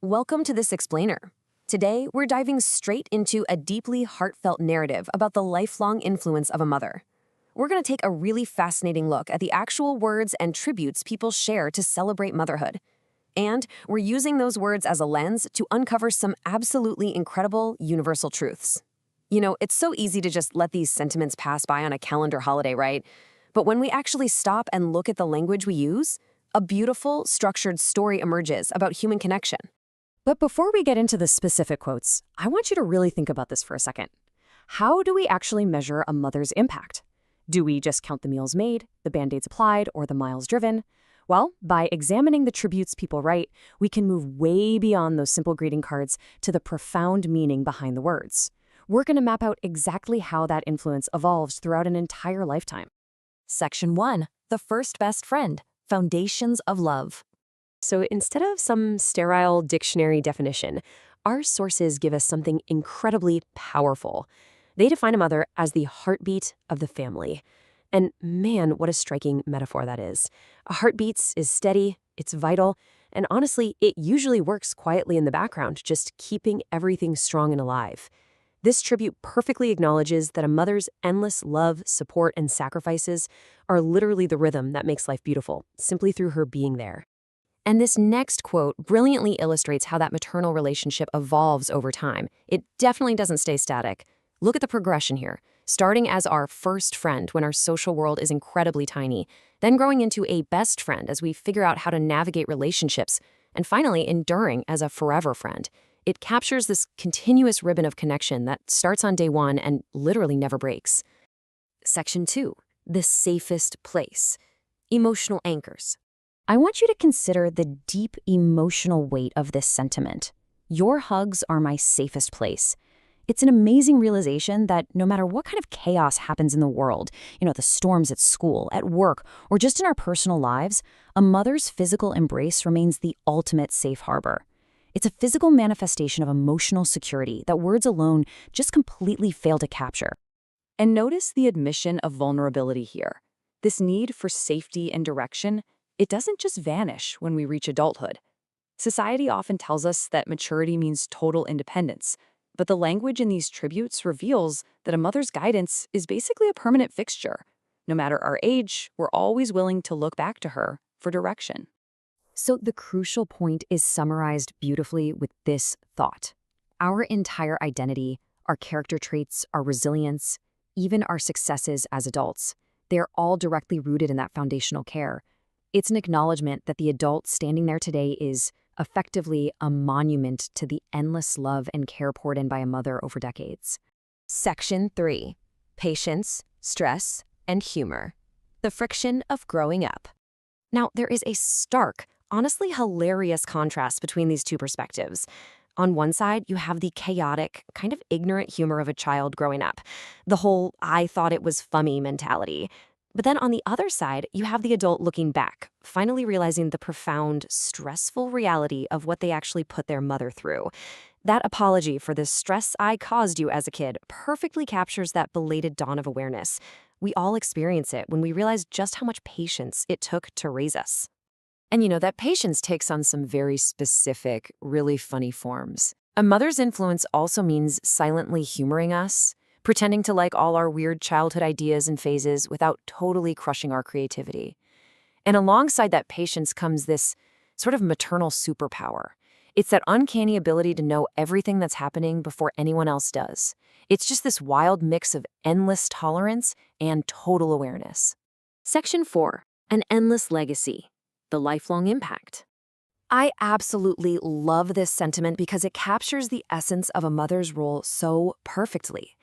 Welcome to This Explainer. Today, we're diving straight into a deeply heartfelt narrative about the lifelong influence of a mother. We're going to take a really fascinating look at the actual words and tributes people share to celebrate motherhood. And we're using those words as a lens to uncover some absolutely incredible universal truths. You know, it's so easy to just let these sentiments pass by on a calendar holiday, right? But when we actually stop and look at the language we use, a beautiful, structured story emerges about human connection. But before we get into the specific quotes, I want you to really think about this for a second. How do we actually measure a mother's impact? Do we just count the meals made, the band-aids applied, or the miles driven? Well, by examining the tributes people write, we can move way beyond those simple greeting cards to the profound meaning behind the words. We're going to map out exactly how that influence evolves throughout an entire lifetime. Section 1. The First Best Friend. Foundations of Love. So instead of some sterile dictionary definition, our sources give us something incredibly powerful. They define a mother as the heartbeat of the family. And man, what a striking metaphor that is. A heartbeat is steady, it's vital, and honestly, it usually works quietly in the background, just keeping everything strong and alive. This tribute perfectly acknowledges that a mother's endless love, support, and sacrifices are literally the rhythm that makes life beautiful, simply through her being there. And this next quote brilliantly illustrates how that maternal relationship evolves over time. It definitely doesn't stay static. Look at the progression here, starting as our first friend when our social world is incredibly tiny, then growing into a best friend as we figure out how to navigate relationships, and finally enduring as a forever friend. It captures this continuous ribbon of connection that starts on day one and literally never breaks. Section 2. The safest place. Emotional anchors. I want you to consider the deep emotional weight of this sentiment. Your hugs are my safest place. It's an amazing realization that no matter what kind of chaos happens in the world, the storms at school, at work, or just in our personal lives, a mother's physical embrace remains the ultimate safe harbor. It's a physical manifestation of emotional security that words alone just completely fail to capture. And notice the admission of vulnerability here. This need for safety and direction, it doesn't just vanish when we reach adulthood. Society often tells us that maturity means total independence, but the language in these tributes reveals that a mother's guidance is basically a permanent fixture. No matter our age, we're always willing to look back to her for direction. So the crucial point is summarized beautifully with this thought. Our entire identity, our character traits, our resilience, even our successes as adults, they're all directly rooted in that foundational care. It's an acknowledgement that the adult standing there today is effectively a monument to the endless love and care poured in by a mother over decades. Section 3. Patience, stress, and humor. The friction of growing up. Now, there is a stark, honestly hilarious contrast between these two perspectives. On one side, you have the chaotic, kind of ignorant humor of a child growing up, the whole "I thought it was funny" mentality. But then on the other side, you have the adult looking back, finally realizing the profound, stressful reality of what they actually put their mother through. That apology for the stress I caused you as a kid perfectly captures that belated dawn of awareness. We all experience it when we realize just how much patience it took to raise us. And that patience takes on some very specific, really funny forms. A mother's influence also means silently humoring us, pretending to like all our weird childhood ideas and phases without totally crushing our creativity. And alongside that patience comes this sort of maternal superpower. It's that uncanny ability to know everything that's happening before anyone else does. It's just this wild mix of endless tolerance and total awareness. Section 4. An endless legacy. The lifelong impact. I absolutely love this sentiment because it captures the essence of a mother's role so perfectly.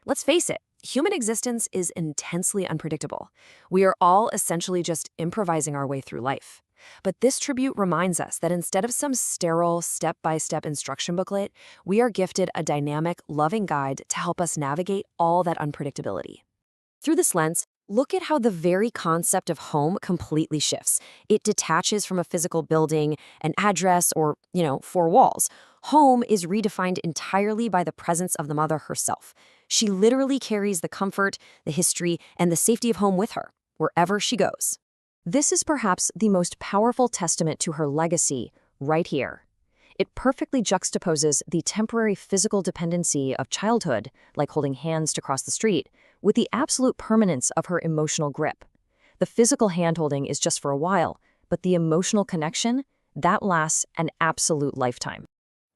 Let's face it, human existence is intensely unpredictable. We are all essentially just improvising our way through life. But this tribute reminds us that instead of some sterile, step-by-step instruction booklet, we are gifted a dynamic, loving guide to help us navigate all that unpredictability. Through this lens, look at how the very concept of home completely shifts. It detaches from a physical building, an address, or, four walls. Home is redefined entirely by the presence of the mother herself. She literally carries the comfort, the history, and the safety of home with her, wherever she goes. This is perhaps the most powerful testament to her legacy right here. It perfectly juxtaposes the temporary physical dependency of childhood, like holding hands to cross the street, with the absolute permanence of her emotional grip. The physical handholding is just for a while, but the emotional connection, that lasts an absolute lifetime.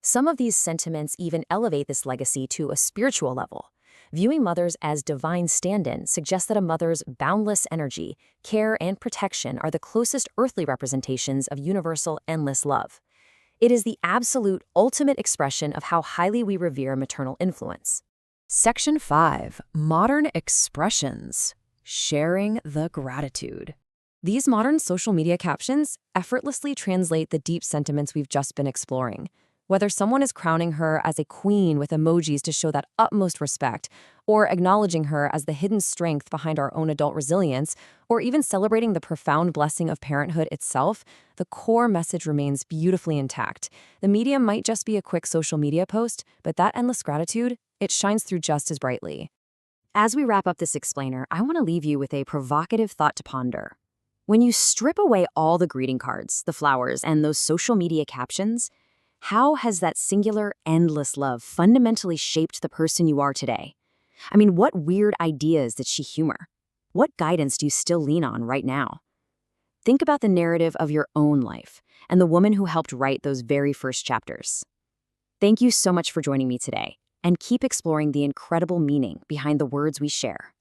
Some of these sentiments even elevate this legacy to a spiritual level. Viewing mothers as divine stand-in suggests that a mother's boundless energy, care, and protection are the closest earthly representations of universal, endless love. It is the absolute ultimate expression of how highly we revere maternal influence. Section 5. Modern Expressions. Sharing the Gratitude. These modern social media captions effortlessly translate the deep sentiments we've just been exploring. Whether someone is crowning her as a queen with emojis to show that utmost respect, or acknowledging her as the hidden strength behind our own adult resilience, or even celebrating the profound blessing of parenthood itself, the core message remains beautifully intact. The medium might just be a quick social media post, but that endless gratitude, it shines through just as brightly. As we wrap up this explainer, I want to leave you with a provocative thought to ponder. When you strip away all the greeting cards, the flowers, and those social media captions, how has that singular, endless love fundamentally shaped the person you are today? I mean, what weird ideas did she humor? What guidance do you still lean on right now? Think about the narrative of your own life and the woman who helped write those very first chapters. Thank you so much for joining me today, and keep exploring the incredible meaning behind the words we share.